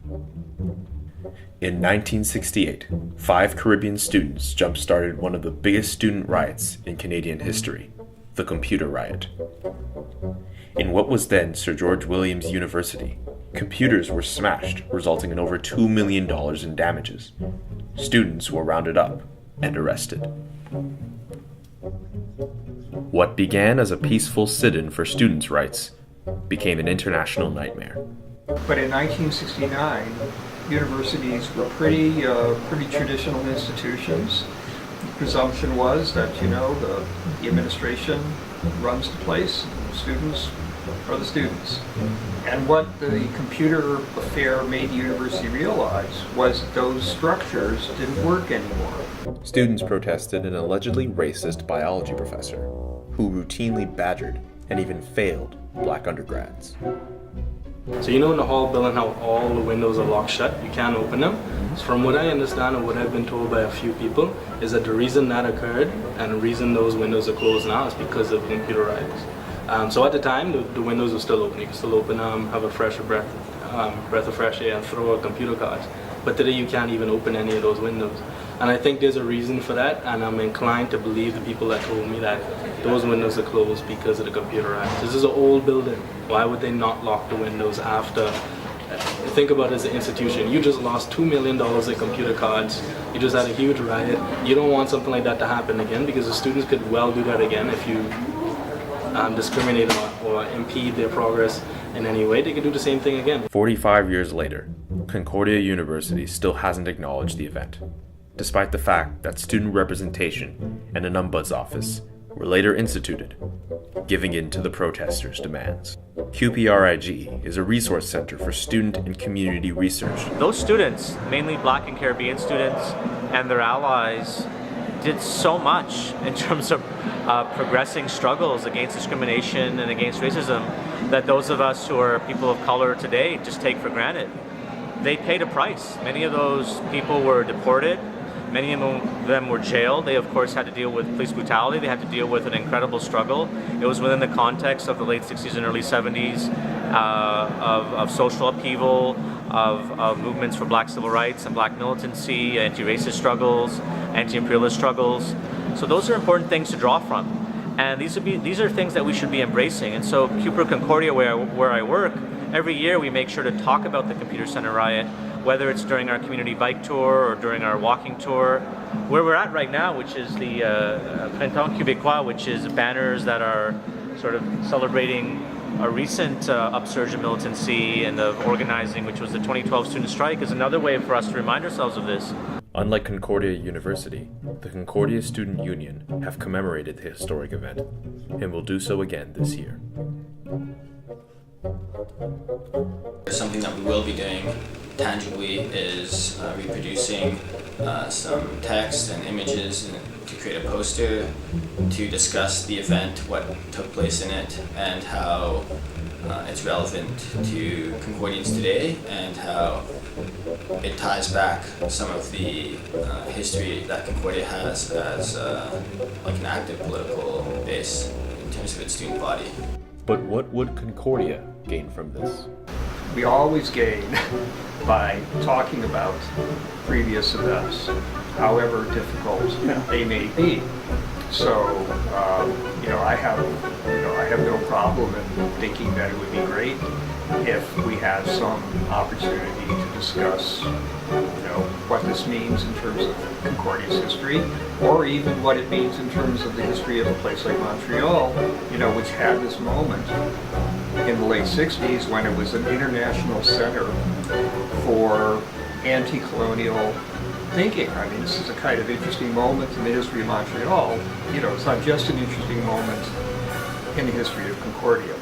In 1968, 5 Caribbean students jump-started one of the biggest student riots in Canadian history, the Computer Riot. In what was then Sir George Williams University, computers were smashed, resulting in over $2 million in damages. Students were rounded up and arrested. What began as a peaceful sit-in for students' rights became an international nightmare. But in 1969, universities were pretty traditional institutions. The presumption was that, the administration runs the place, and the students are the students. And what the computer affair made the university realize was that those structures didn't work anymore. Students protested an allegedly racist biology professor who routinely badgered and even failed black undergrads. So in the hall building how all the windows are locked shut, you can't open them. So from what I understand and what I've been told by a few people is that the reason that occurred and the reason those windows are closed now is because of Computer Riots. So at the time, the windows were still open. You could still open them, have a breath of fresh air and throw out computer cards. But today you can't even open any of those windows. And I think there's a reason for that, and I'm inclined to believe the people that told me that those windows are closed because of the Computer Riots. This is an old building. Why would they not lock the windows after? Think about it as an institution. You just lost $2 million in computer cards. You just had a huge riot. You don't want something like that to happen again, because the students could well do that again if you discriminate or impede their progress in any way. They could do the same thing again. 45 years later, Concordia University still hasn't acknowledged the event, despite the fact that student representation and an ombuds office were later instituted, giving in to the protesters' demands. QPRIG is a resource center for student and community research. Those students, mainly Black and Caribbean students and their allies, did so much in terms of progressing struggles against discrimination and against racism that those of us who are people of color today just take for granted. They paid a price. Many of those people were deported. Many of them were jailed. They, of course, had to deal with police brutality. They had to deal with an incredible struggle. It was within the context of the late 60s and early 70s, of social upheaval, of movements for Black civil rights and Black militancy, anti-racist struggles, anti-imperialist struggles. So those are important things to draw from. And these are things that we should be embracing. And so CUPR Concordia, where I work, every year we make sure to talk about the Computer Center Riot, whether it's during our community bike tour or during our walking tour. Where we're at right now, which is the Printemps Québécois, which is banners that are sort of celebrating a recent upsurge in militancy and of organizing, which was the 2012 student strike, is another way for us to remind ourselves of this. Unlike Concordia University, the Concordia Student Union have commemorated the historic event and will do so again this year. Something that we will be doing tangibly is reproducing some text and images to create a poster to discuss the event, what took place in it, and how it's relevant to Concordians today, and how it ties back some of the history that Concordia has as like an active political base in terms of its student body. But what would Concordia gain from this? We always gain by talking about previous events, however difficult they may be. So, I have no problem in thinking that it would be great if we had some opportunity to discuss, what this means in terms of Concordia's history, or even what it means in terms of the history of a place like Montreal, which had this moment in the late 60s when it was an international center for anti-colonial thinking. I mean, this is a kind of interesting moment in the history of Montreal. It's not just an interesting moment in the history of Concordia.